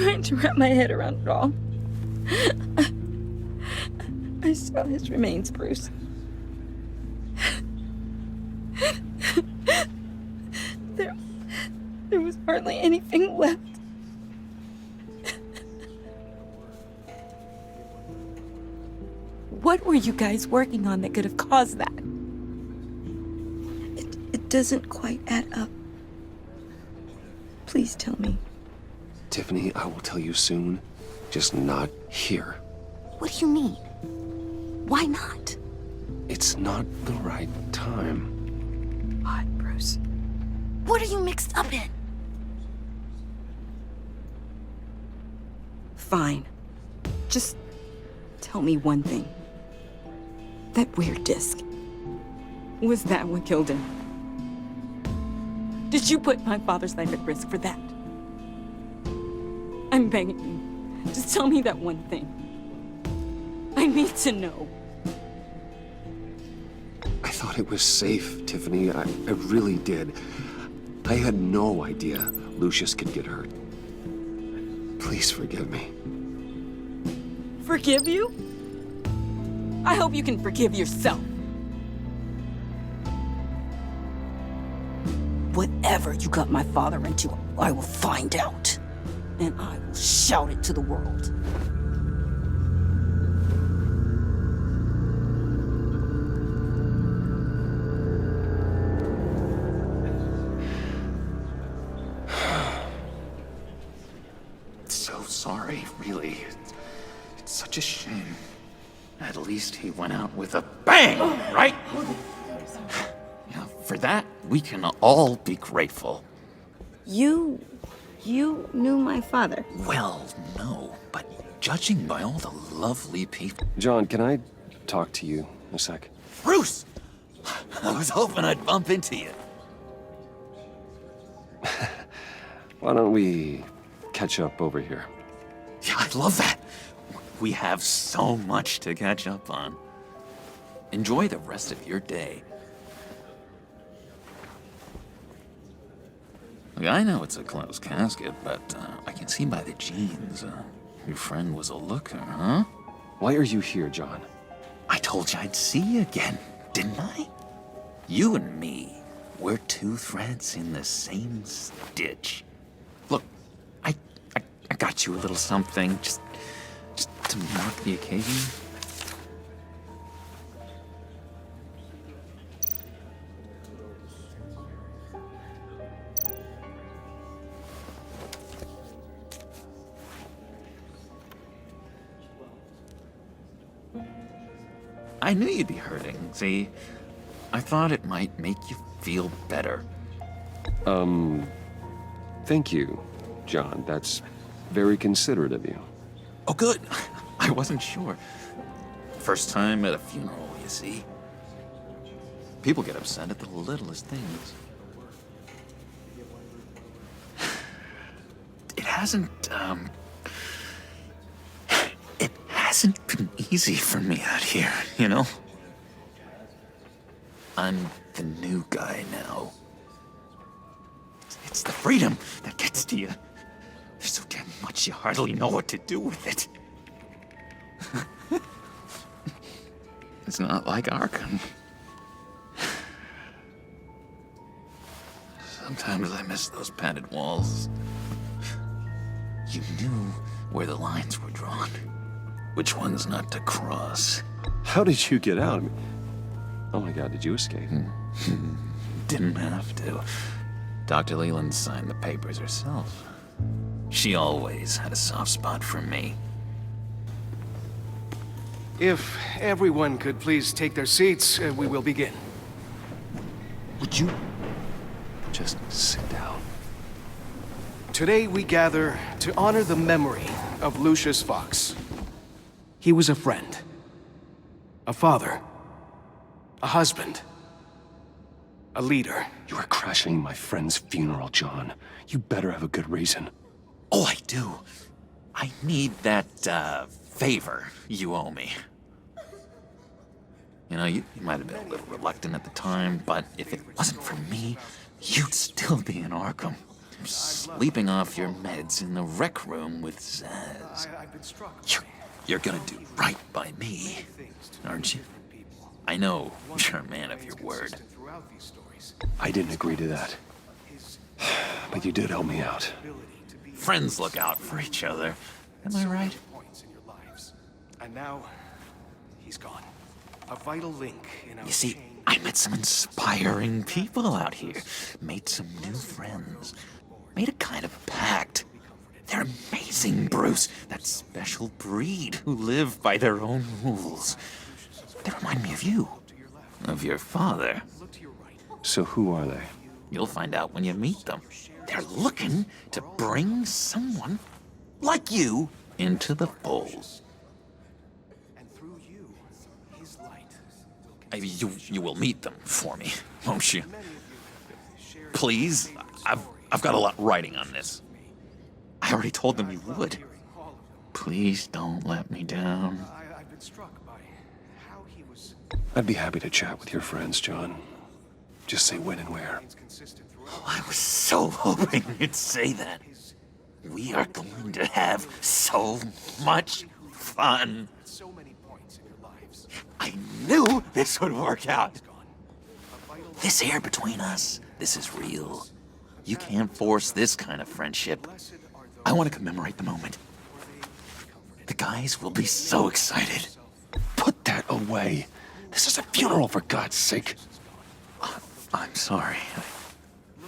trying to wrap my head around it all. I saw his remains, Bruce. There was hardly anything left. What were you guys working on that could have caused that? It doesn't quite add up. Please tell me. Tiffany, I will tell you soon. Just not here. What do you mean? Why not? It's not the right time. What, Bruce? What are you mixed up in? Fine. Just tell me one thing. That weird disc. Was that what killed him? Did you put my father's life at risk for that? I'm begging you. Just tell me that one thing. I need to know. I thought it was safe, Tiffany. I really did. I had no idea Lucius could get hurt. Please forgive me. Forgive you? I hope you can forgive yourself. Whatever you got my father into, I will find out. And I will shout it to the world. So sorry, really. It's such a shame. At least he went out with a bang, right? Yeah, for that, we can all be grateful. You knew my father. Well, no, but judging by all the lovely people... John, can I talk to you a sec? Bruce! I was hoping I'd bump into you. Why don't we catch up over here? Yeah, I'd love that. We have so much to catch up on. Enjoy the rest of your day. Look, I know it's a closed casket, but I can see by the jeans, your friend was a looker, huh? Why are you here, John? I told you I'd see you again, didn't I? You and me, we're two threads in the same stitch. Look, I got you a little something, just to mark the occasion. I knew you'd be hurting, see? I thought it might make you feel better. Thank you, John. That's very considerate of you. Oh, good. I wasn't sure. First time at a funeral, you see. People get upset at the littlest things. It hasn't been easy for me out here, you know? I'm the new guy now. It's the freedom that gets to you. There's so damn much you hardly know what to do with it. It's not like Arkham. Sometimes I miss those padded walls. You knew where the lines were drawn. Which ones not to cross. How did you get out? I mean, oh my God, did you escape? Didn't have to. Dr. Leland signed the papers herself. She always had a soft spot for me. If everyone could please take their seats, we will begin. Would you just sit down? Today we gather to honor the memory of Lucius Fox. He was a friend, a father, a husband, a leader. You are crashing my friend's funeral, John. You better have a good reason. Oh, I do. I need that, favor you owe me. You know, you might have been a little reluctant at the time, but if it wasn't for me, you'd still be in Arkham. sleeping off your meds in the rec room with Zaz. I've been struck You're gonna do right by me, aren't you? I know you're a man of your word. throughout these stories. I didn't agree to that. But you did help me out. Friends look out for each other. Am I right? Points in your lives. And now, he's gone. A vital link in our You see, chain. I met some inspiring people out here. Made some new friends. Made a kind of pact. They're amazing, Bruce. That special breed who live by their own rules. They remind me of you. Of your father. Look to your right. So who are they? You'll find out when you meet them. They're looking to bring someone like you into the fold. And through you, his light will You will meet them for me, won't you? Many of you have shared Please? I've got a lot writing on this. I already told them you would. hearing all of them. Please don't let me down. I've been struck by how he was I'd be happy to chat with your friends, John. Just say when and where. consistent throughout Oh, I was so hoping you'd say that. We are going to have so much fun. so many points in your lives. I knew this would work out. Gone. A vital This air between us, this is real. You can't force this kind of friendship. blessed are those I want to commemorate the moment. The guys will be so excited. Put that away. This is a funeral, for God's sake. I'm sorry.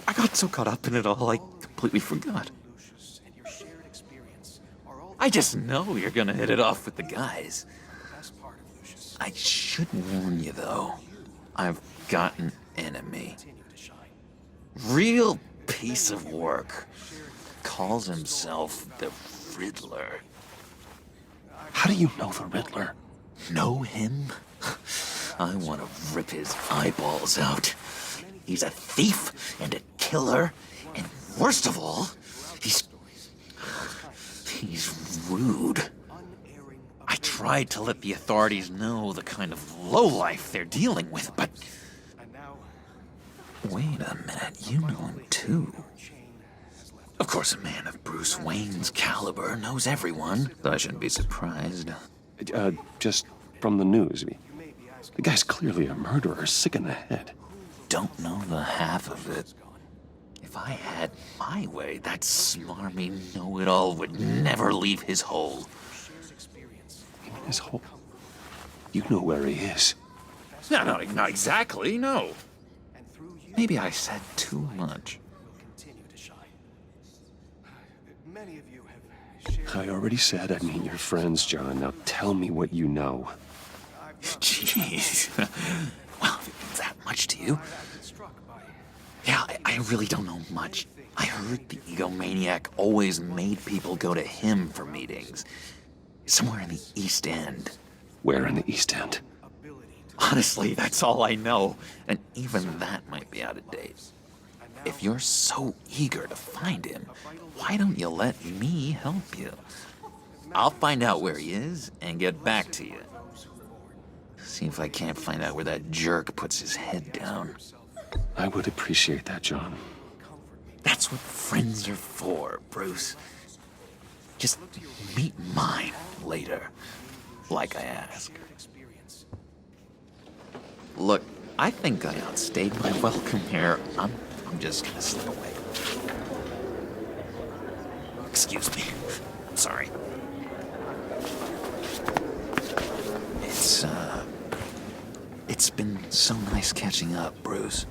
I got so caught up in it all, I completely forgot. Lucius and your shared experience are all I just know you're gonna hit it off with the guys. the best part of Lucius. I should warn you, though. I've got an enemy. Continue to shine. Real piece of work. Calls himself the Riddler. How do you know the Riddler? Know him? I want to rip his eyeballs out. He's a thief and a killer, and worst of all, he's rude. Unerring I tried to let the authorities know the kind of lowlife they're dealing with, but and now wait a minute, you know him too. chain has left. Of course, a man of Bruce Wayne's caliber knows everyone, so I shouldn't be surprised. Just from the news. The guy's clearly a murderer, sick in the head. Don't know the half of it. If I had my way, that smarmy know-it-all would never leave his hole. His whole... You know where he is. No, not exactly, no. And through you Maybe I said too much. will continue to shine. Many of you have shared I already said I'd meet your friends, John. Now tell me what you know. Jeez. Well, if it's that much to you. I've been struck by Yeah, I really don't know much. I heard the egomaniac always made people go to him for meetings. Somewhere in the East End. Where in the East End? ability to Honestly, that's all I know. And even that might be out of date. If you're so eager to find him, why don't you let me help you? I'll find out where he is and get back to you. See if I can't find out where that jerk puts his head down. I would appreciate that, John. That's what friends are for, Bruce. Just meet mine later, like I asked. experience. Look, I think I outstayed my welcome here. I'm just gonna slip away. Excuse me. I'm sorry. It's been so nice catching up, Bruce.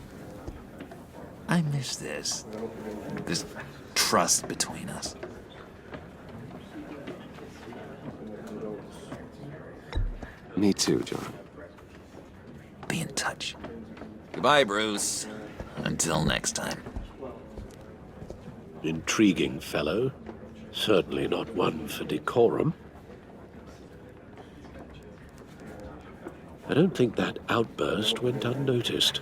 I miss this trust between us. Me too, John. Be in touch. Goodbye, Bruce. Until next time. Intriguing fellow. Certainly not one for decorum. I don't think that outburst went unnoticed.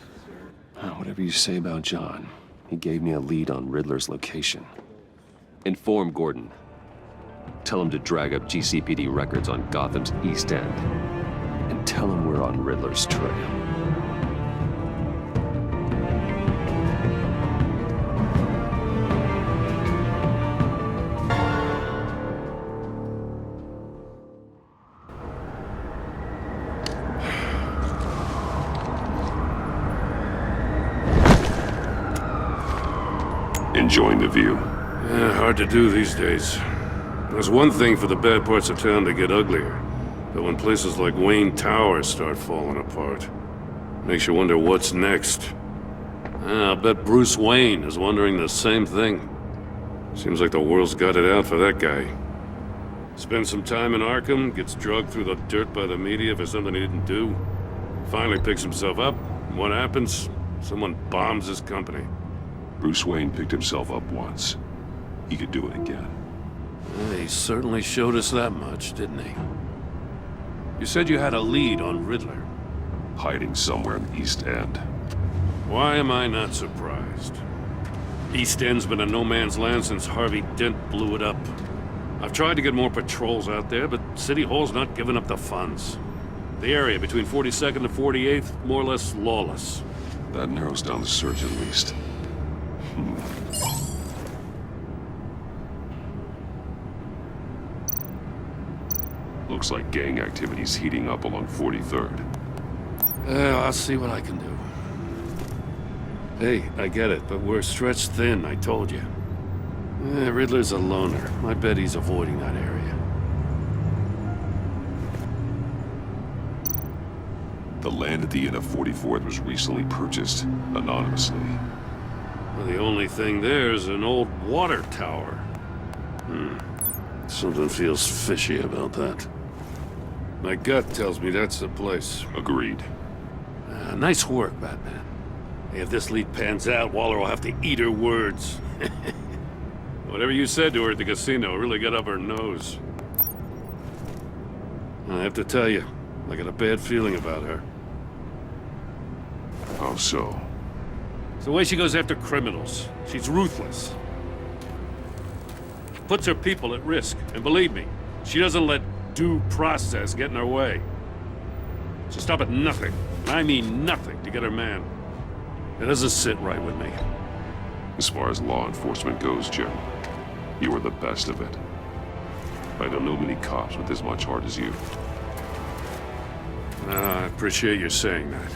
Whatever you say about John, he gave me a lead on Riddler's location. Inform Gordon. Tell him to drag up GCPD records on Gotham's East End. And tell him we're on Riddler's trail. Enjoying the view? Yeah, hard to do these days. There's one thing for the bad parts of town to get uglier, but when places like Wayne Tower start falling apart, makes you wonder what's next. I'll bet Bruce Wayne is wondering the same thing. Seems like the world's got it out for that guy. Spends some time in Arkham, gets drugged through the dirt by the media for something he didn't do. Finally picks himself up, and what happens? Someone bombs his company. Bruce Wayne picked himself up once. He could do it again. He certainly showed us that much, didn't he? You said you had a lead on Riddler. Hiding somewhere in the East End. Why am I not surprised? East End's been a no-man's land since Harvey Dent blew it up. I've tried to get more patrols out there, but City Hall's not giving up the funds. The area between 42nd and 48th, more or less lawless. That narrows down the search at least. Looks like gang activity's heating up along 43rd. I'll see what I can do. Hey, I get it, but we're stretched thin, I told you. Riddler's a loner. I bet he's avoiding that area. The land at the end of 44th was recently purchased, anonymously. Well, the only thing there is an old water tower. Something feels fishy about that. My gut tells me that's the place. Agreed. Nice work, Batman. If this lead pans out, Waller will have to eat her words. Whatever you said to her at the casino really got up her nose. I have to tell you, I got a bad feeling about her. How so? It's the way she goes after criminals. She's ruthless. Puts her people at risk. And believe me, she doesn't let due process get in her way. She'll stop at nothing, and I mean nothing, to get her man. It doesn't sit right with me. As far as law enforcement goes, Jim, you are the best of it. I don't know many cops with as much heart as you. I appreciate you saying that.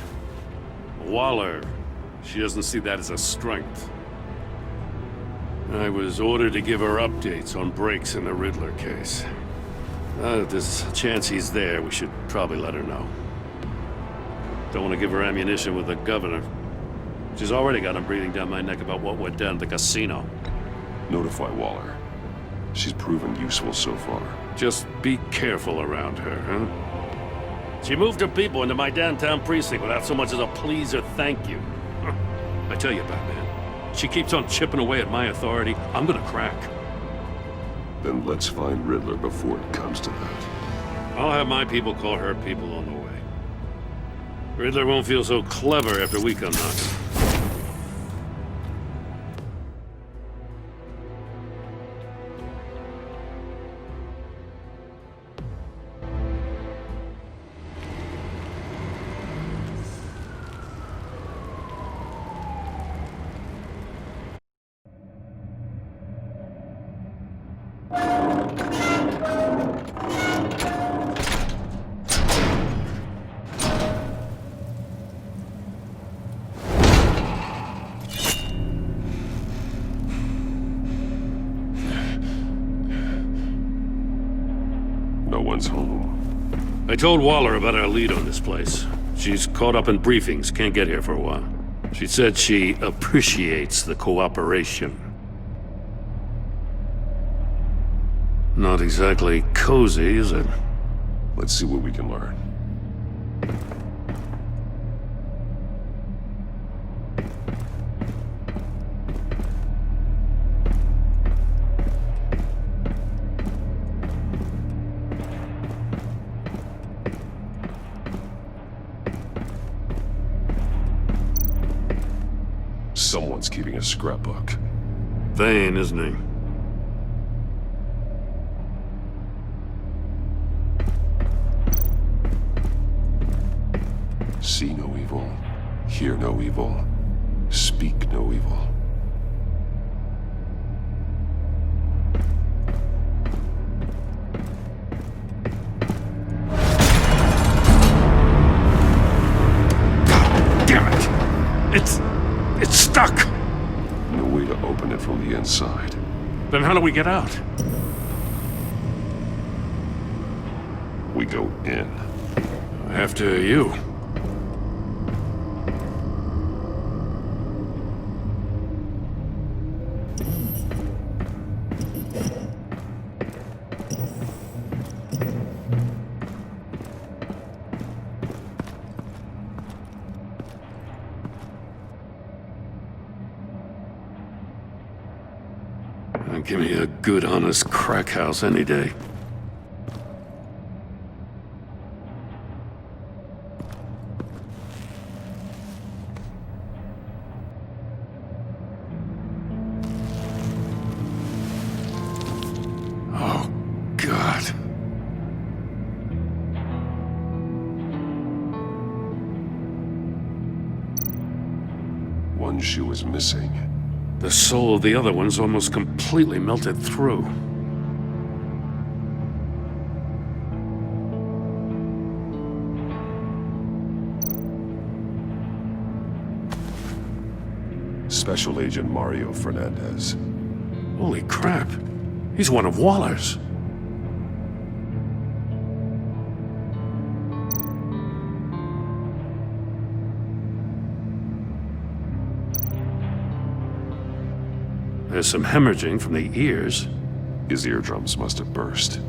Waller, she doesn't see that as a strength. I was ordered to give her updates on breaks in the Riddler case. If there's a chance he's there, we should probably let her know. Don't want to give her ammunition with the governor. She's already got him breathing down my neck about what went down at the casino. Notify Waller. She's proven useful so far. Just be careful around her, huh? She moved her people into my downtown precinct without so much as a please or thank you. I tell you, Batman, she keeps on chipping away at my authority, I'm gonna crack. Then let's find Riddler before it comes to that. I'll have my people call her people on the way. Riddler won't feel so clever after we come knocking. No one's home. I told Waller about our lead on this place. She's caught up in briefings, can't get here for a while. She said she appreciates the cooperation. Not exactly cozy, is it? Let's see what we can learn. Someone's keeping a scrapbook. Vane, isn't he? See no evil, hear no evil, speak no evil. Damn it! It's stuck! No way to open it from the the inside. Then how do we get out? We go in. After you. Give me a good, honest crack house any day. Oh, God. One shoe is missing. The soul of the other one's almost completely melted through. Special Agent Mario Fernandez. Holy crap. He's one of Waller's. There's some hemorrhaging from the ears. His eardrums must have burst.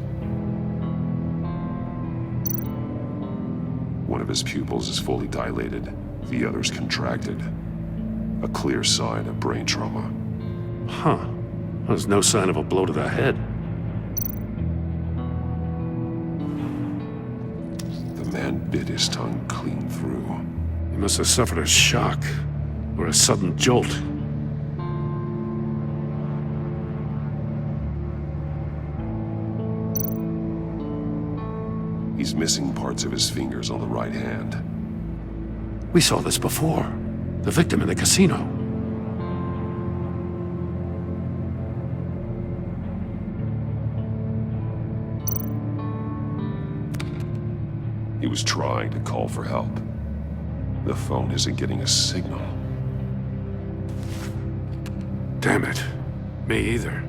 One of his pupils is fully dilated, the other's contracted. A clear sign of brain trauma. Huh. There's no sign of a blow to the head. The man bit his tongue clean through. He must have suffered a shock or a sudden jolt. He's missing parts of his fingers on the right hand. We saw this before. The victim in the casino. He was trying to call for help. The phone isn't getting a signal. Damn it. Me either.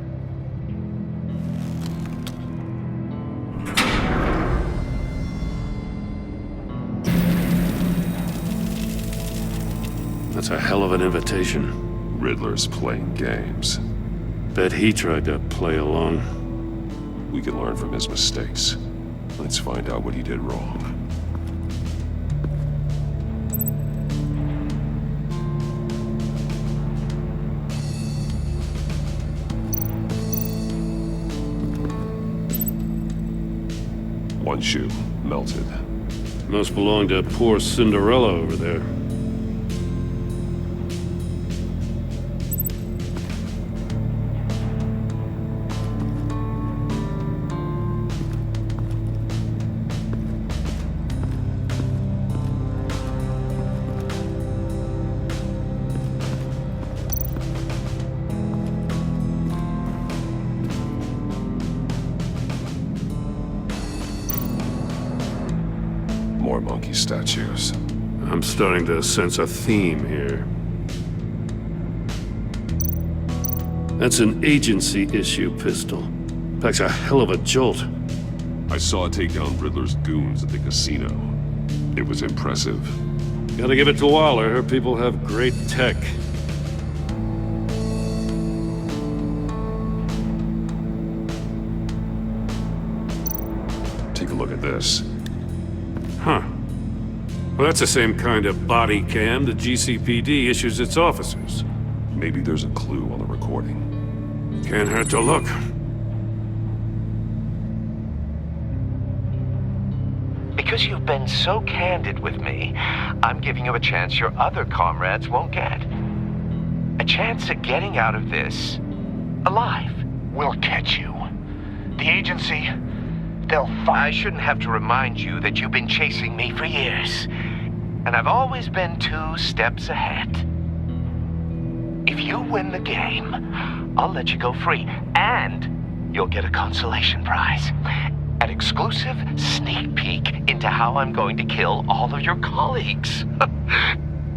That's a hell of an invitation. Riddler's playing games. Bet he tried to play along. We can learn from his mistakes. Let's find out what he did wrong. One shoe, melted. Must belong to poor Cinderella over there. More monkey statues. I'm starting to sense a theme here. That's an agency issue pistol. Packs a hell of a jolt. I saw it take down Riddler's goons at the casino. It was impressive. Gotta give it to Waller. Her people have great tech. Take a look at this. Huh. Well, that's the same kind of body cam the GCPD issues its officers. Maybe there's a clue on the recording. Can't hurt to look. Because you've been so candid with me, I'm giving you a chance your other comrades won't get. A chance at getting out of this alive. We'll catch you. The agency, they'll find... I shouldn't have to remind you that you've been chasing me for years. And I've always been 2 steps ahead. If you win the game, I'll let you go free. And you'll get a consolation prize. An exclusive sneak peek into how I'm going to kill all of your colleagues.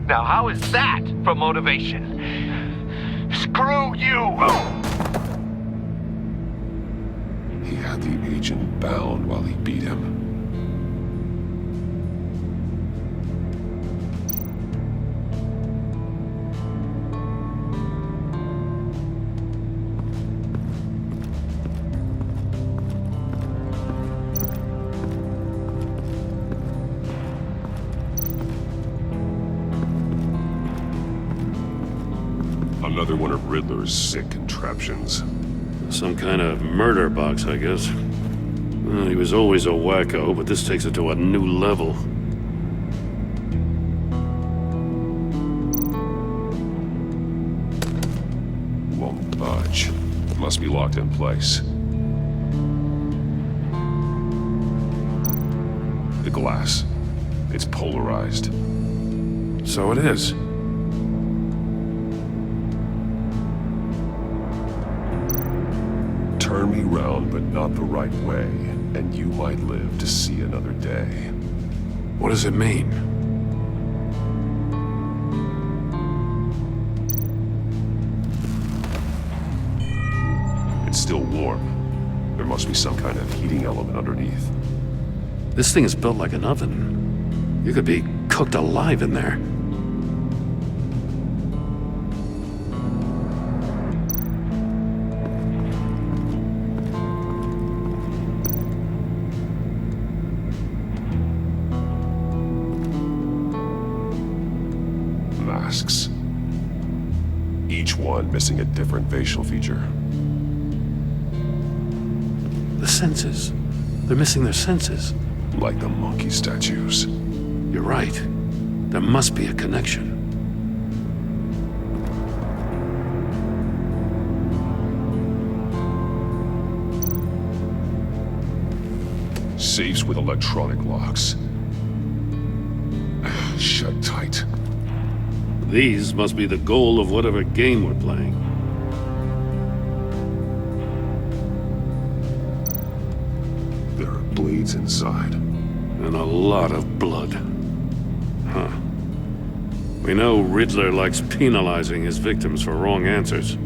Now, how is that for motivation? Screw you! had the agent bound while he beat him. Another one of Riddler's sick contraptions. Some kind of murder box, I guess. Well, he was always a wacko, but this takes it to a new level. Won't budge. Must be locked in place. The glass. It's polarized. So it is. Turn me round, but not the right way, and you might live to see another day. What does it mean? It's still warm. There must be some kind of heating element underneath. This thing is built like an oven. You could be cooked alive in there. Masks. Each one missing a different facial feature. The senses. They're missing their senses. Like the monkey statues. You're right. There must be a connection. Safes with electronic locks. Shut tight. These must be the goal of whatever game we're playing. There are blades inside. And a lot of blood. Huh. We know Riddler likes penalizing his victims for wrong answers.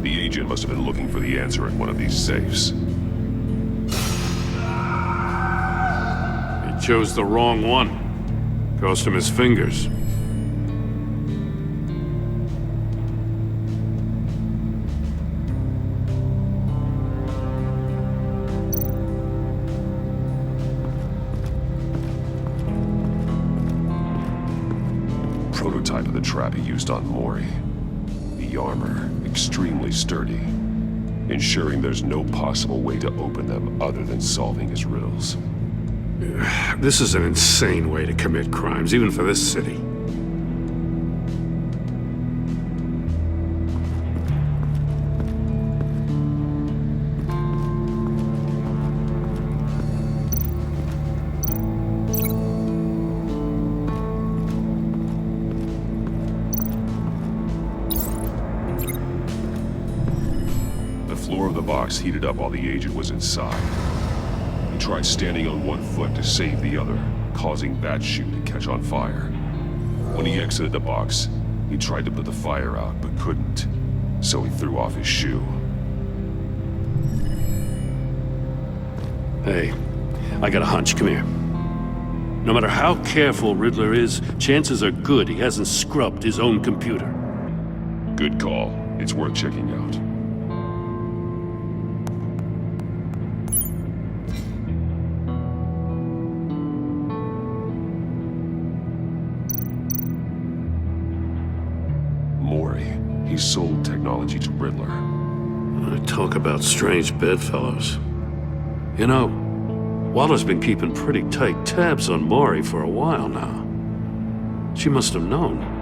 The agent must have been looking for the answer in one of these safes. He chose the wrong one. Cost him his fingers. Prototype of the trap he used on Mori. The armor, extremely sturdy, ensuring there's no possible way to open them other than solving his riddles. This is an insane way to commit crimes, even for this city. The floor of the box heated up while the agent was inside. He tried standing on one foot to save the other, causing that shoe to catch on fire. When he exited the box, he tried to put the fire out, but couldn't, so he threw off his shoe. Hey, I got a hunch. Come here. No matter how careful Riddler is, chances are good he hasn't scrubbed his own computer. Good call. It's worth checking out. Mori. He sold technology to Riddler. Talk about strange bedfellows. You know, Waller's been keeping pretty tight tabs on Mori for a while now. She must have known.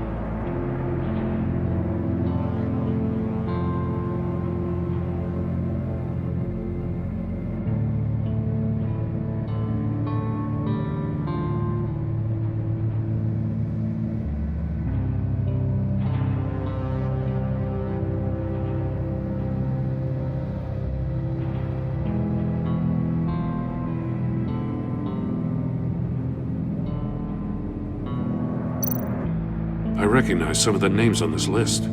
I recognize some of the names on this list.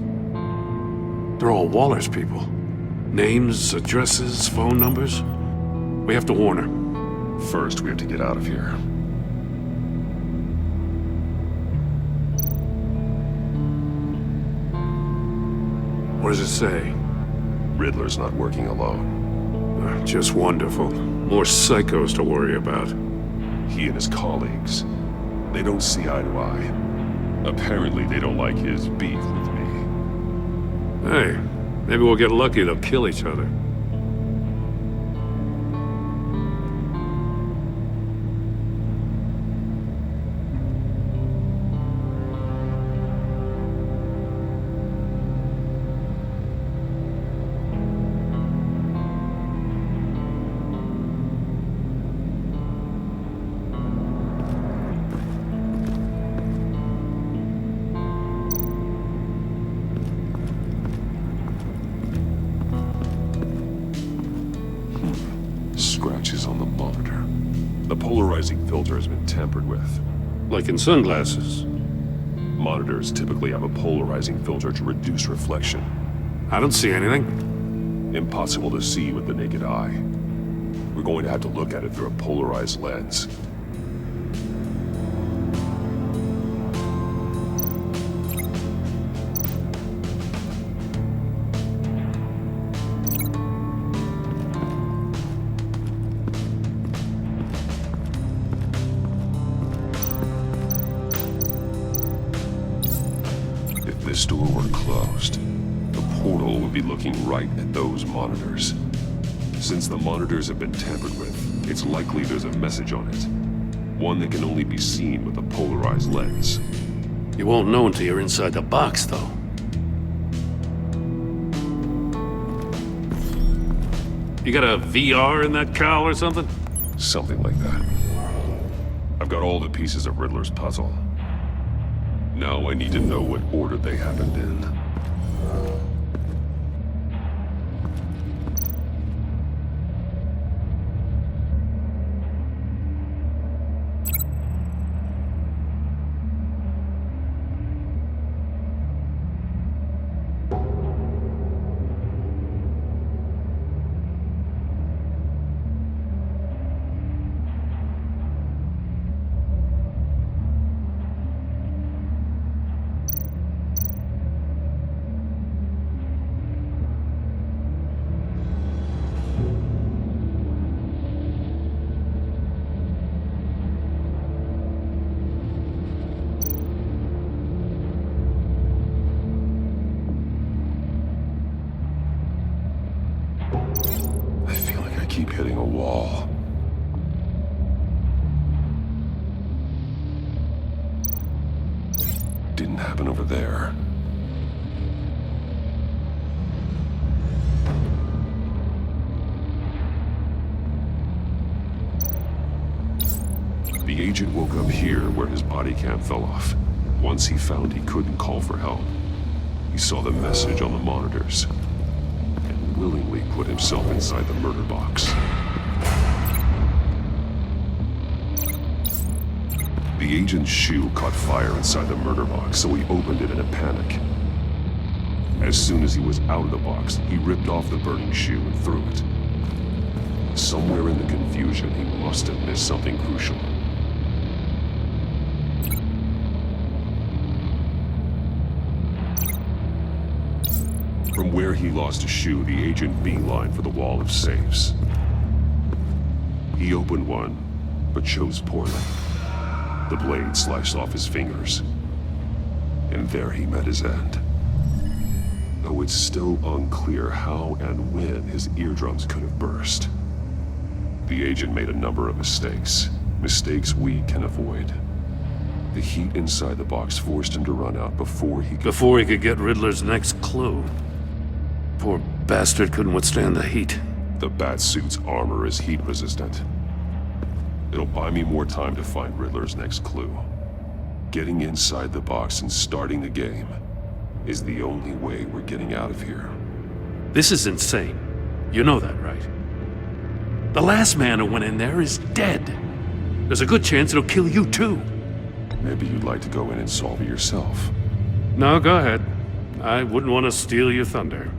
They're all Waller's people. Names, addresses, phone numbers. We have to warn her. First, we have to get out of here. What does it say? Riddler's not working alone. Just wonderful. More psychos to worry about. He and his colleagues, they don't see eye to eye. Apparently, they don't like his beef with me. Hey, maybe we'll get lucky they'll kill each other. Scratches on the monitor. The polarizing filter has been tampered with. Like in sunglasses. Monitors typically have a polarizing filter to reduce reflection. I don't see anything. Impossible to see with the naked eye. We're going to have to look at it through a polarized lens. If this door were closed, the portal would be looking right at those monitors. Since the monitors have been tampered with, it's likely there's a message on it. One that can only be seen with a polarized lens. You won't know until you're inside the box, though. You got a VR in that cowl or something? Something like that. I've got all the pieces of Riddler's puzzle. Now I need to know what order they happened in. Keep hitting a wall. Didn't happen over there. The agent woke up here where his body cam fell off. Once he found he couldn't call for help, he saw the message on the monitors. Willingly put himself inside the murder box. The agent's shoe caught fire inside the murder box, so he opened it in a panic. As soon as he was out of the box, he ripped off the burning shoe and threw it. Somewhere in the confusion, he must have missed something crucial. From where he lost a shoe, the agent beelined for the wall of safes. He opened one, but chose poorly. The blade sliced off his fingers. And there he met his end. Though it's still unclear how and when his eardrums could have burst. The agent made a number of mistakes. Mistakes we can avoid. The heat inside the box forced him to run out before he could get Riddler's next clue. Poor bastard couldn't withstand the heat. The Batsuit's armor is heat resistant. It'll buy me more time to find Riddler's next clue. Getting inside the box and starting the game is the only way we're getting out of here. This is insane. You know that, right? The last man who went in there is dead. There's a good chance it'll kill you too. Maybe you'd like to go in and solve it yourself. No, go ahead. I wouldn't want to steal your thunder.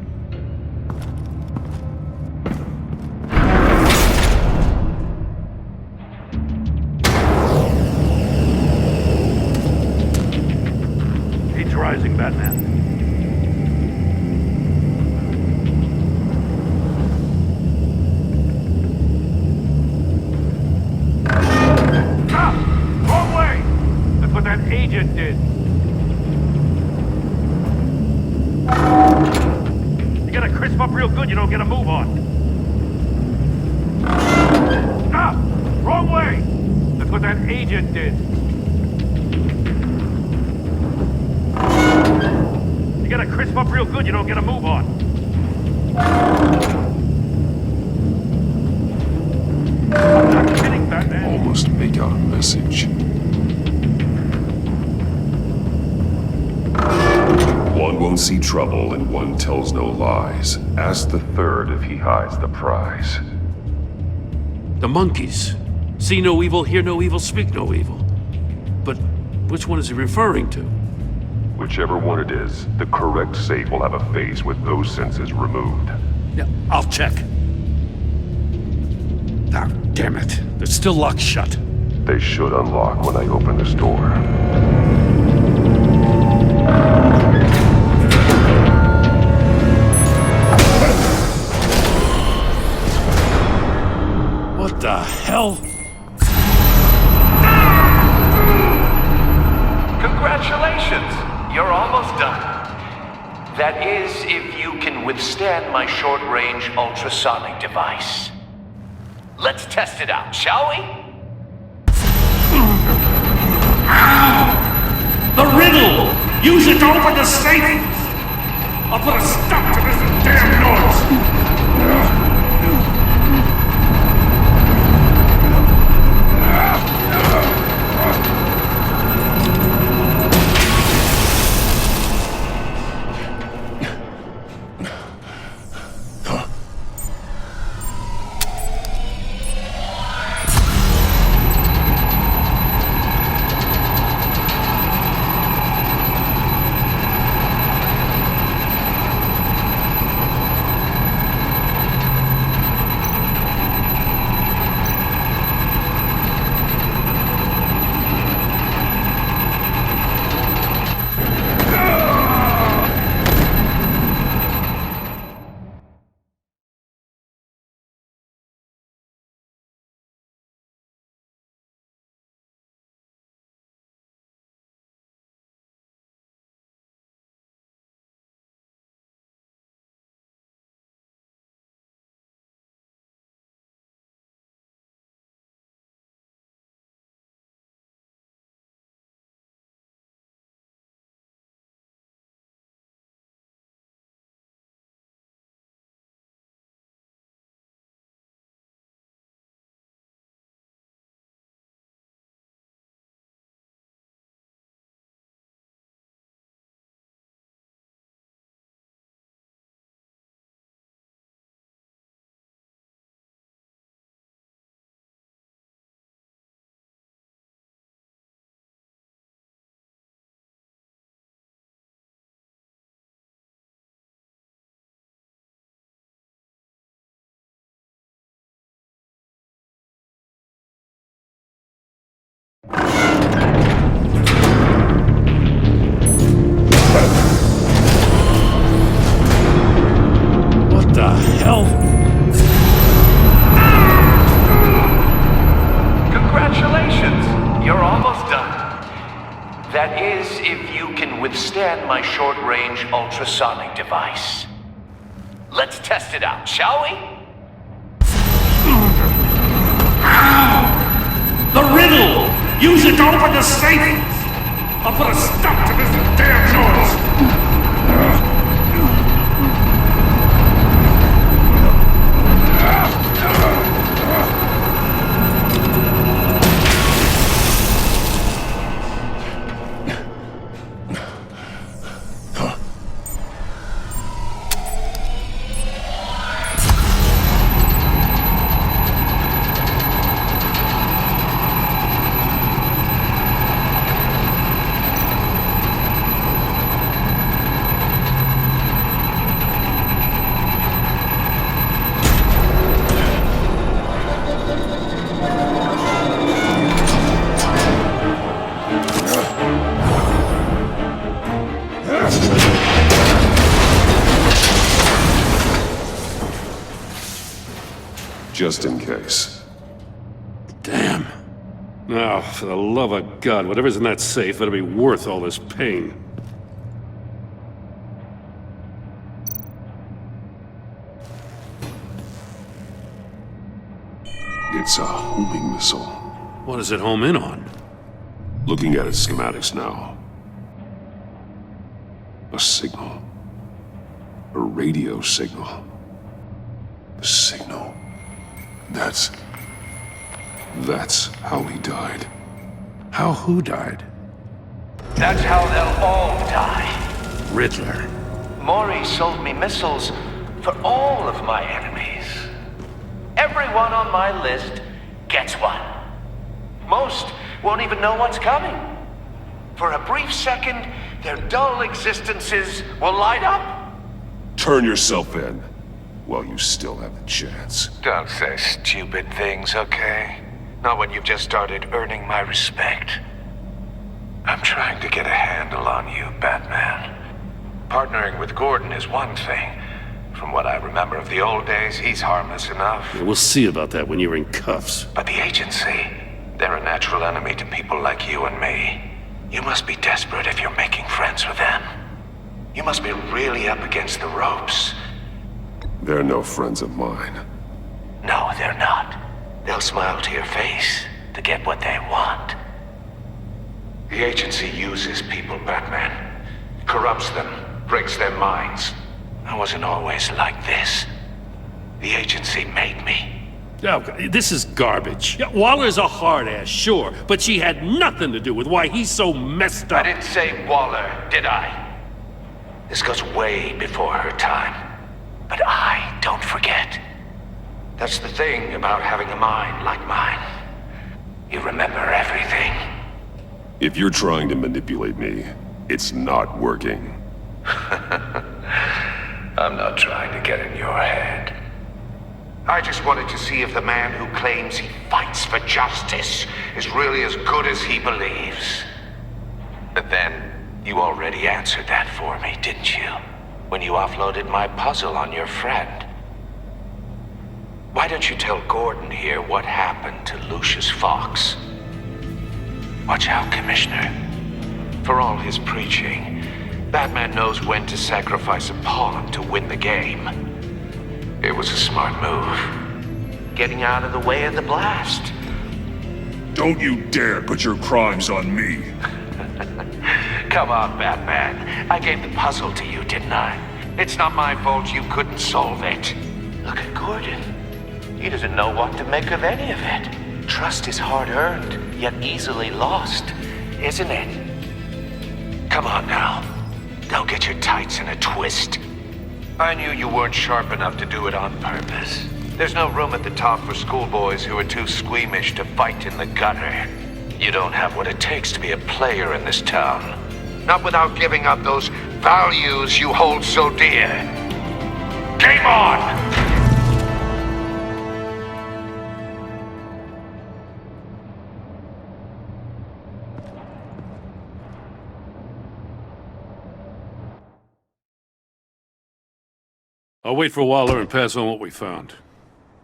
Heat's rising, Batman. Wrong way! That's what that agent did. You gotta crisp up real good, you don't get a move on. Stop! Wrong way! That's what that agent did. You gotta crisp up real good, you don't get a move on. I'm not kidding, Batman. Almost make out a message. One won't see trouble and one tells no lies. Ask the third if he hides the prize. The monkeys. See no evil, hear no evil, speak no evil. But which one is he referring to? Whichever one it is, the correct safe will have a face with those senses removed. Yeah, I'll check. Ah, damn it. They're still locked shut. They should unlock when I open this door. What the hell? Congratulations! You're almost done. That is, if you can withstand my short-range ultrasonic device. Let's test it out, shall we? The riddle! Use it to open the safe! I'll put a stop to this damn noise! What the hell? Congratulations! You're almost done. That is, if you can withstand my short-range ultrasonic device. Let's test it out, shall we? The riddle! Use it to open the safe! I'll put a stop to this damn noise! just in case. Damn. Now, for the love of God, whatever's in that safe better be worth all this pain. It's a homing missile. What does it home in on? Looking at its schematics now. A signal. A radio signal. A signal. That's how he died. How who died? That's how they'll all die. Riddler. Maury sold me missiles for all of my enemies. Everyone on my list gets one. Most won't even know what's coming. For a brief second, their dull existences will light up. Turn yourself in while you still have the chance. Don't say stupid things, okay? Not when you've just started earning my respect. I'm trying to get a handle on you, Batman. Partnering with Gordon is one thing. From what I remember of the old days, he's harmless enough. Yeah, we'll see about that when you're in cuffs. But the agency, they're a natural enemy to people like you and me. You must be desperate if you're making friends with them. You must be really up against the ropes. They're no friends of mine. No, they're not. They'll smile to your face to get what they want. The agency uses people, Batman. Corrupts them, breaks their minds. I wasn't always like this. The agency made me. Oh, this is garbage. Yeah, Waller's a hard-ass, sure, but she had nothing to do with why he's so messed up. I didn't say Waller, did I? This goes way before her time. But I don't forget. That's the thing about having a mind like mine. You remember everything. If you're trying to manipulate me, it's not working. I'm not trying to get in your head. I just wanted to see if the man who claims he fights for justice is really as good as he believes. But then, you already answered that for me, didn't you? When you offloaded my puzzle on your friend. Why don't you tell Gordon here what happened to Lucius Fox? Watch out, Commissioner. For all his preaching, Batman knows when to sacrifice a pawn to win the game. It was a smart move. Getting out of the way of the blast. Don't you dare put your crimes on me. Come on, Batman. I gave the puzzle to you, didn't I? It's not my fault you couldn't solve it. Look at Gordon. He doesn't know what to make of any of it. Trust is hard-earned, yet easily lost, isn't it? Come on now. Don't get your tights in a twist. I knew you weren't sharp enough to do it on purpose. There's no room at the top for schoolboys who are too squeamish to fight in the gutter. You don't have what it takes to be a player in this town. Not without giving up those values you hold so dear. Game on! I'll wait for Waller and pass on what we found.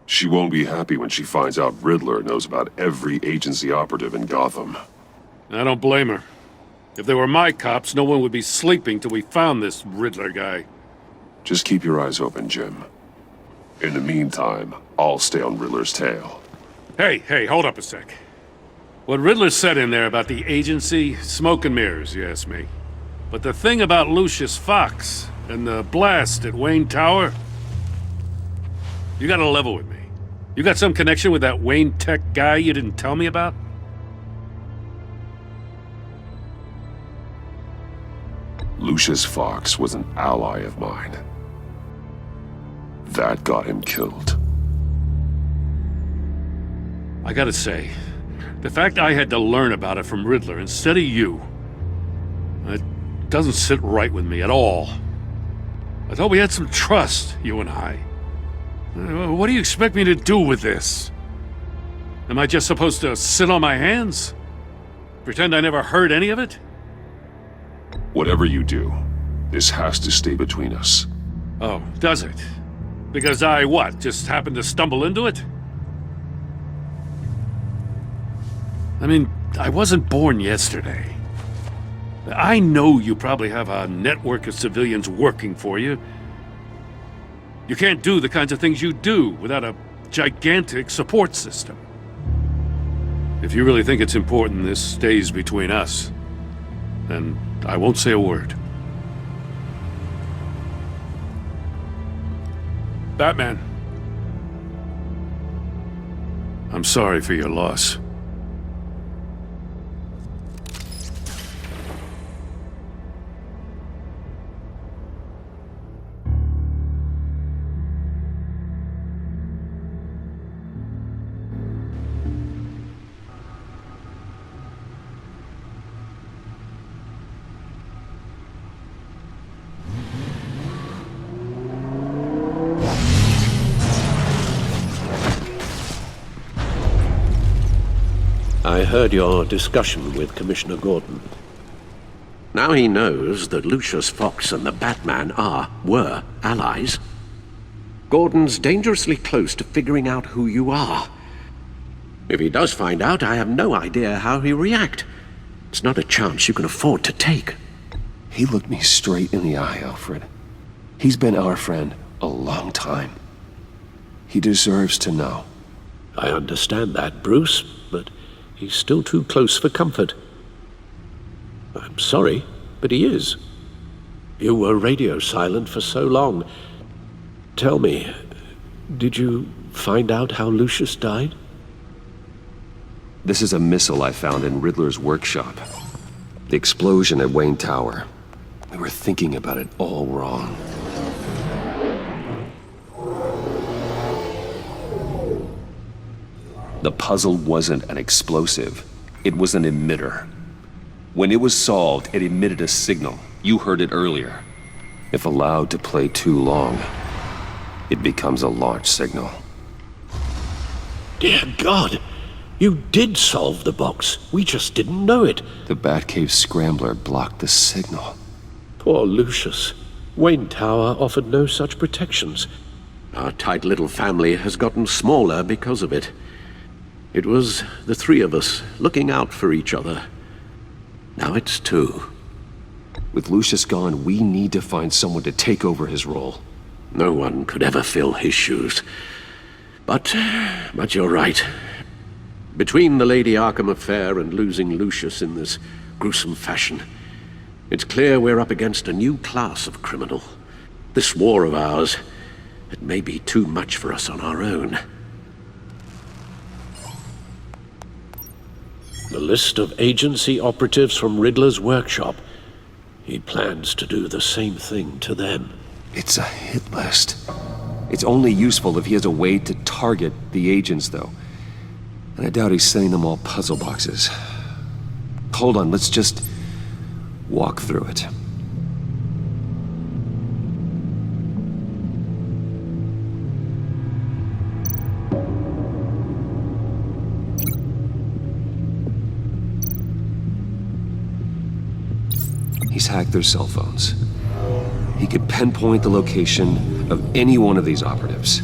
She won't be happy when she finds out Riddler knows about every agency operative in Gotham. I don't blame her. If they were my cops, no one would be sleeping till we found this Riddler guy. Just keep your eyes open, Jim. In the meantime, I'll stay on Riddler's tail. Hey, hold up a sec. What Riddler said in there about the agency, smoke and mirrors, you ask me. But the thing about Lucius Fox and the blast at Wayne Tower, you gotta level with me. You got some connection with that Wayne Tech guy you didn't tell me about? Lucius Fox was an ally of mine. That got him killed. I gotta say, the fact I had to learn about it from Riddler instead of you, it doesn't sit right with me at all. I thought we had some trust, you and I. What do you expect me to do with this? Am I just supposed to sit on my hands? Pretend I never heard any of it? Whatever you do, this has to stay between us. Oh, does it? Because I, what, just happened to stumble into it? I mean, I wasn't born yesterday. I know you probably have a network of civilians working for you. You can't do the kinds of things you do without a gigantic support system. If you really think it's important this stays between us, then I won't say a word. Batman. I'm sorry for your loss. I heard your discussion with Commissioner Gordon. Now he knows that Lucius Fox and the Batman were allies. Gordon's dangerously close to figuring out who you are. If he does find out, I have no idea how he'll react. It's not a chance you can afford to take. He looked me straight in the eye, Alfred. He's been our friend a long time. He deserves to know. I understand that, Bruce, but he's still too close for comfort. I'm sorry, but he is. You were radio silent for so long. Tell me, did you find out how Lucius died? This is a missile I found in Riddler's workshop. The explosion at Wayne Tower. We were thinking about it all wrong. The puzzle wasn't an explosive. It was an emitter. When it was solved, it emitted a signal. You heard it earlier. If allowed to play too long, it becomes a launch signal. Dear God! You did solve the box. We just didn't know it. The Batcave scrambler blocked the signal. Poor Lucius. Wayne Tower offered no such protections. Our tight little family has gotten smaller because of it. It was the three of us looking out for each other. Now it's two. With Lucius gone, we need to find someone to take over his role. No one could ever fill his shoes. But you're right. Between the Lady Arkham affair and losing Lucius in this gruesome fashion, it's clear we're up against a new class of criminal. This war of ours, it may be too much for us on our own. The list of agency operatives from Riddler's workshop. He plans to do the same thing to them. It's a hit list. It's only useful if he has a way to target the agents, though. And I doubt he's sending them all puzzle boxes. Hold on, let's just walk through it. He's hacked their cell phones. He could pinpoint the location of any one of these operatives.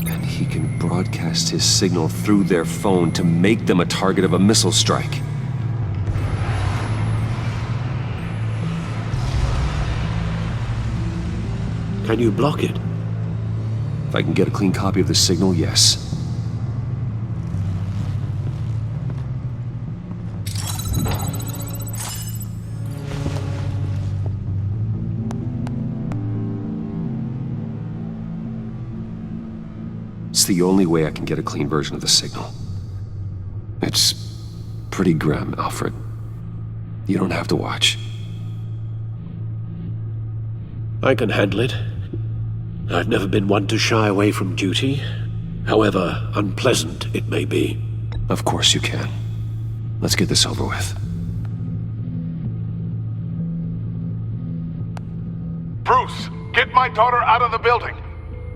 And he can broadcast his signal through their phone to make them a target of a missile strike. Can you block it? If I can get a clean copy of the signal, yes. It's the only way I can get a clean version of the signal. It's pretty grim, Alfred. You don't have to watch. I can handle it. I've never been one to shy away from duty, however unpleasant it may be. Of course you can. Let's get this over with. Bruce, get my daughter out of the building.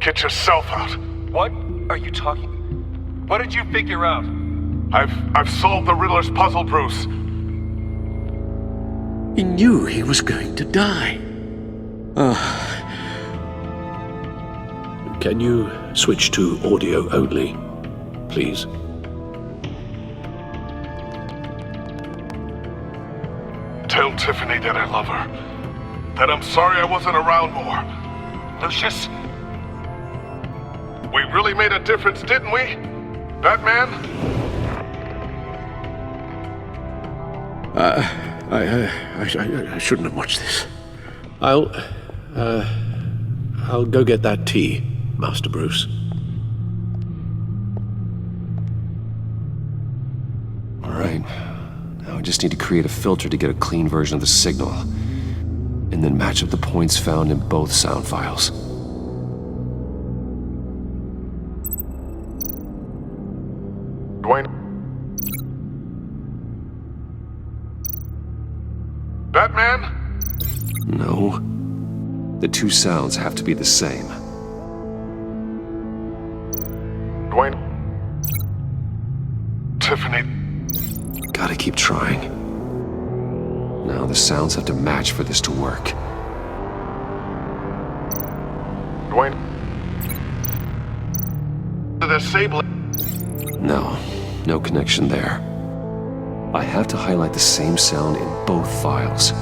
Get yourself out. What are you talking? What did you figure out? I've solved the Riddler's puzzle, Bruce. He knew he was going to die. Can you switch to audio only, please? Tell Tiffany that I love her. That I'm sorry I wasn't around more. Lucius, we really made a difference, didn't we? Batman? I shouldn't have watched this. I'll go get that tea, Master Bruce. All right. Now I just need to create a filter to get a clean version of the signal, and then match up the points found in both sound files. Dwayne? Batman? No. The two sounds have to be the same. Dwayne? Tiffany? Gotta keep trying. Now the sounds have to match for this to work. Dwayne? The Sable. No connection there. I have to highlight the same sound in both files.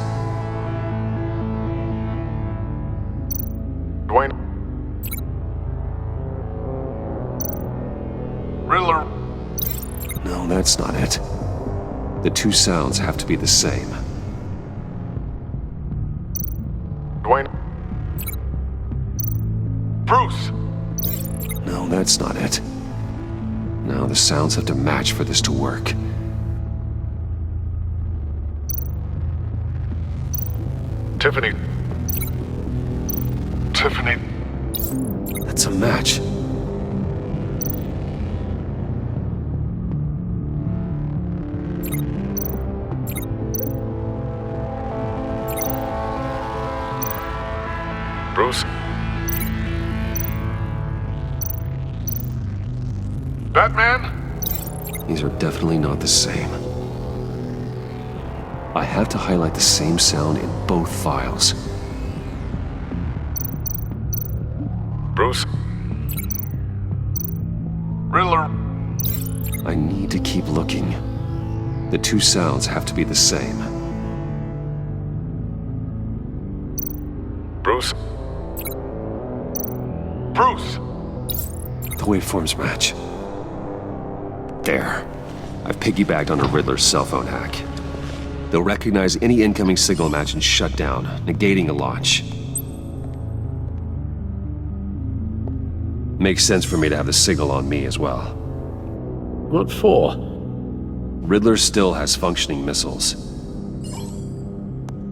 Dwayne? Riddler? No, that's not it. The two sounds have to be the same. Dwayne? Bruce? No, that's not it. Now the sounds have to match for this to work. Tiffany? Tiffany? That's a match. Bruce? Batman? These are definitely not the same. I have to highlight the same sound in both files. Bruce? Riddler? I need to keep looking. The two sounds have to be the same. Bruce? Bruce! The waveforms match. There. I've piggybacked on a Riddler's cell phone hack. They'll recognize any incoming signal match and shut down, negating a launch. Makes sense for me to have the signal on me as well. What for? Riddler still has functioning missiles.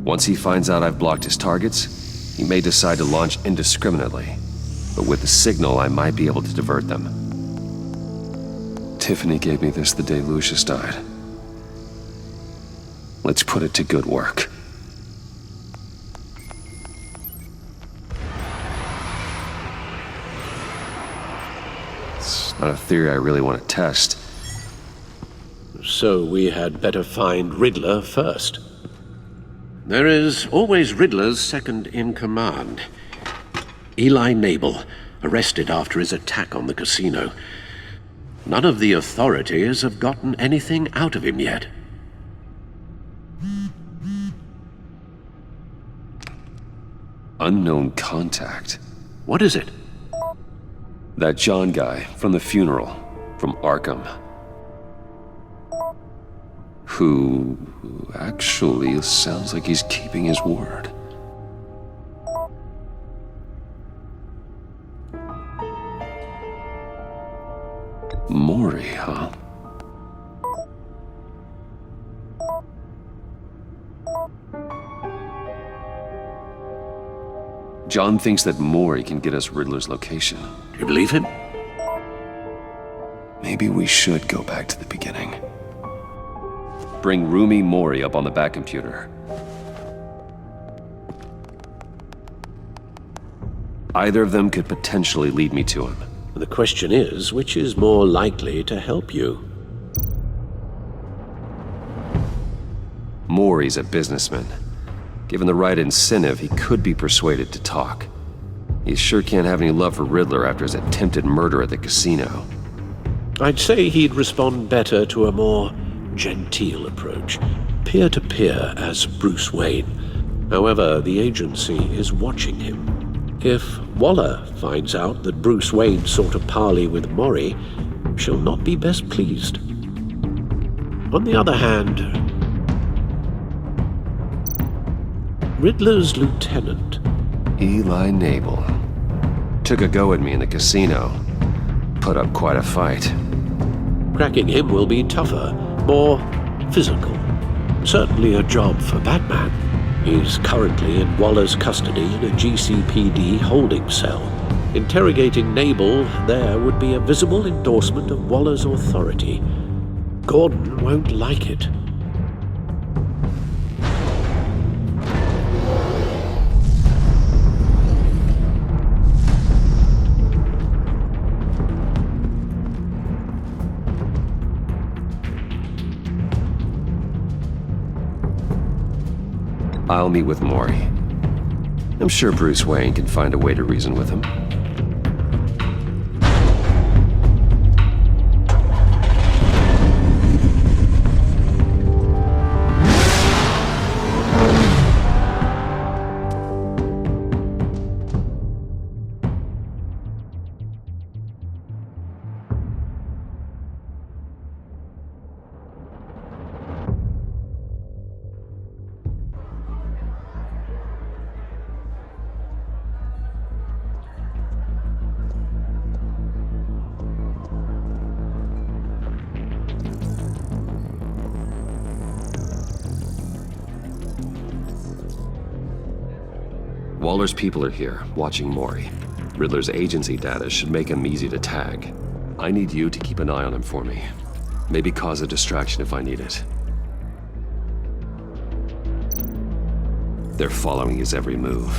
Once he finds out I've blocked his targets, he may decide to launch indiscriminately. But with the signal, I might be able to divert them. Tiffany gave me this the day Lucius died. Let's put it to good work. It's not a theory I really want to test. So we had better find Riddler first. There is always Riddler's second in command. Eli Nabel, arrested after his attack on the casino. None of the authorities have gotten anything out of him yet. Unknown contact. What is it? That John guy from the funeral, from Arkham. Who actually sounds like he's keeping his word. Mori, huh? John thinks that Mori can get us Riddler's location. Do you believe him? Maybe we should go back to the beginning. Bring Rumi Mori up on the back computer. Either of them could potentially lead me to him. The question is, which is more likely to help you? Maury's a businessman. Given the right incentive, he could be persuaded to talk. He sure can't have any love for Riddler after his attempted murder at the casino. I'd say he'd respond better to a more genteel approach, peer-to-peer as Bruce Wayne. However, the agency is watching him. If Waller finds out that Bruce Wayne sought a parley with Maury, she'll not be best pleased. On the other hand, Riddler's lieutenant, Eli Nabel, took a go at me in the casino. Put up quite a fight. cracking him will be tougher, more physical. Certainly a job for Batman. He's currently in Waller's custody in a GCPD holding cell. Interrogating Nabel there would be a visible endorsement of Waller's authority. Gordon won't like it. I'll meet with Maury. I'm sure Bruce Wayne can find a way to reason with him. Waller's people are here, watching Maury. Riddler's agency data should make him easy to tag. I need you to keep an eye on him for me. Maybe cause a distraction if I need it. They're following his every move.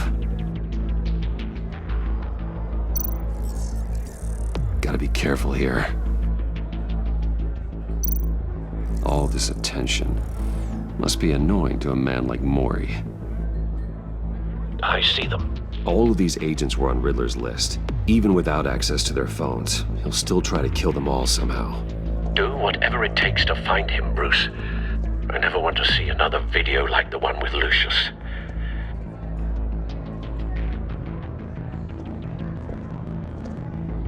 Gotta be careful here. All this attention must be annoying to a man like Maury. I see them. All of these agents were on Riddler's list. Even without access to their phones, he'll still try to kill them all somehow. Do whatever it takes to find him, Bruce. I never want to see another video like the one with Lucius.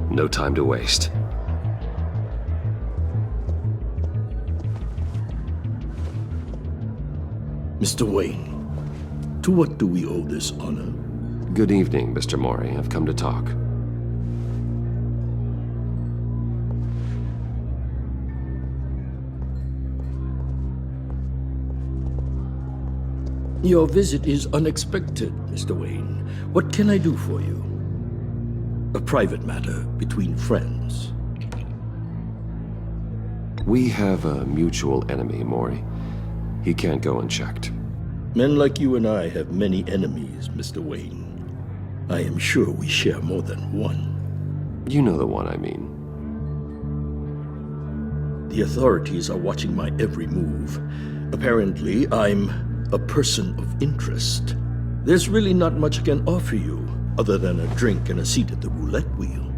No time to waste. Mr. Wayne, to what do we owe this honor? Good evening, Mr. Maury. I've come to talk. Your visit is unexpected, Mr. Wayne. What can I do for you? A private matter between friends. We have a mutual enemy, Maury. He can't go unchecked. Men like you and I have many enemies, Mr. Wayne. I am sure we share more than one. You know the one I mean. The authorities are watching my every move. Apparently, I'm a person of interest. There's really not much I can offer you, other than a drink and a seat at the roulette wheel.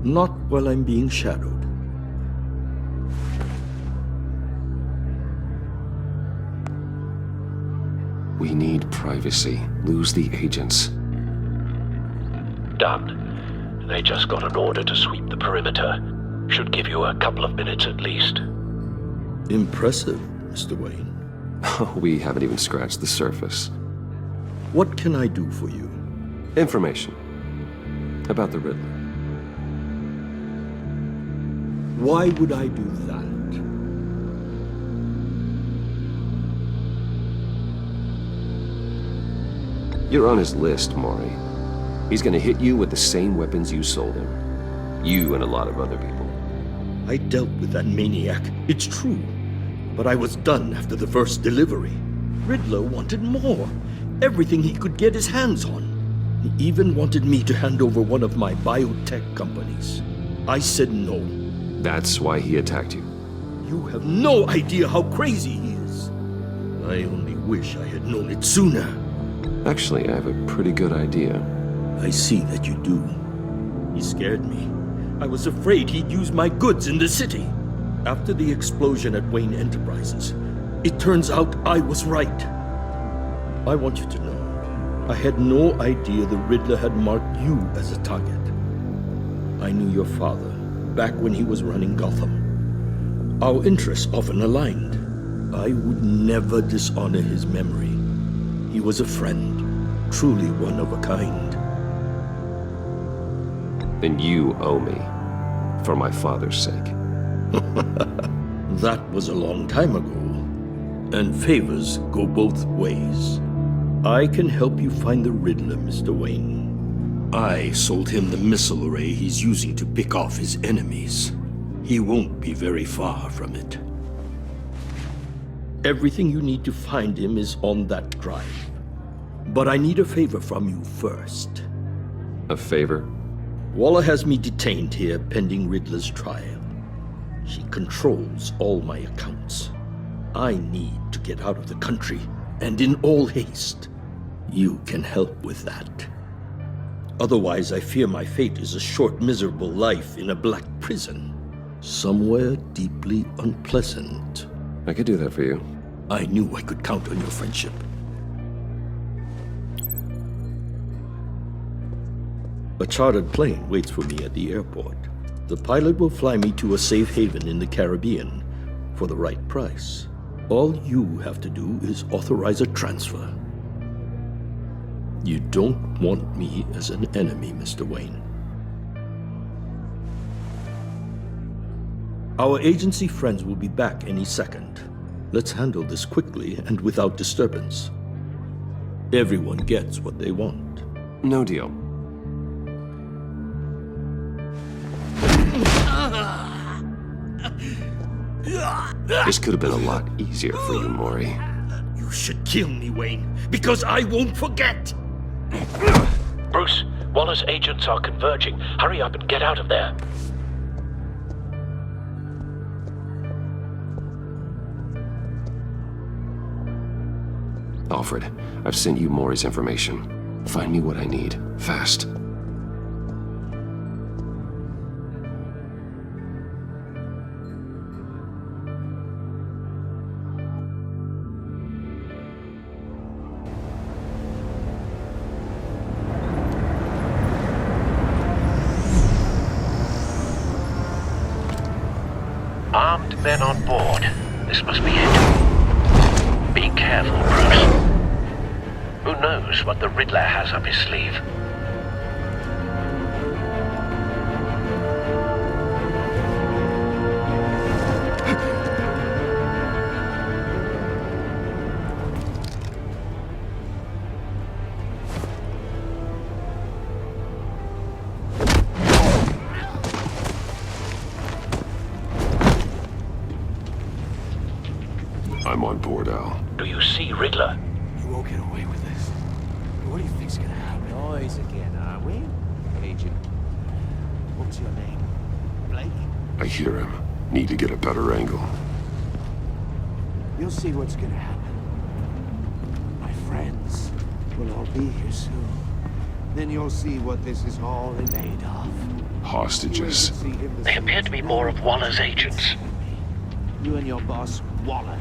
Not while I'm being shadowed. We need privacy. Lose the agents. Done. They just got an order to sweep the perimeter. Should give you a couple of minutes at least. Impressive, Mr. Wayne. We haven't even scratched the surface. What can I do for you? Information. About the Riddler. Why would I do that? You're on his list, Maury. He's gonna hit you with the same weapons you sold him. You and a lot of other people. I dealt with that maniac, it's true. But I was done after the first delivery. Riddler wanted more. Everything he could get his hands on. He even wanted me to hand over one of my biotech companies. I said no. That's why he attacked you. You have no idea how crazy he is. I only wish I had known it sooner. Actually, I have a pretty good idea. I see that you do. He scared me. I was afraid he'd use my goods in the city. After the explosion at Wayne Enterprises, it turns out I was right. I want you to know, I had no idea the Riddler had marked you as a target. I knew your father back when he was running Gotham. Our interests often aligned. I would never dishonor his memory. He was a friend, truly one of a kind. And you owe me, for my father's sake. That was a long time ago. And favors go both ways. I can help you find the Riddler, Mr. Wayne. I sold him the missile array he's using to pick off his enemies. He won't be very far from it. Everything you need to find him is on that drive. But I need a favor from you first. A favor? Waller has me detained here pending Riddler's trial. She controls all my accounts. I need to get out of the country, and in all haste. You can help with that. Otherwise, I fear my fate is a short, miserable life in a black prison. Somewhere deeply unpleasant. I could do that for you. I knew I could count on your friendship. A chartered plane waits for me at the airport. The pilot will fly me to a safe haven in the Caribbean for the right price. All you have to do is authorize a transfer. You don't want me as an enemy, Mr. Wayne. Our agency friends will be back any second. Let's handle this quickly and without disturbance. Everyone gets what they want. No deal. This could have been a lot easier for you, Maury. You should kill me, Wayne, because I won't forget! Bruce, Waller's agents are converging. Hurry up and get out of there. Alfred, I've sent you Maury's information. Find me what I need, fast. Armed men on board. This must be it. Be careful, Bruce. Who knows what the Riddler has up his sleeve? I'm on board, Al. Do you see Riddler? You won't get away with this. What do you think's gonna happen? Noise again, are we? Agent, what's your name? Blake? I hear him. Need to get a better angle. You'll see what's gonna happen. My friends will all be here soon. Then you'll see what this is all made of. Hostages. They appear to be more of Waller's agents. You and your boss, Waller,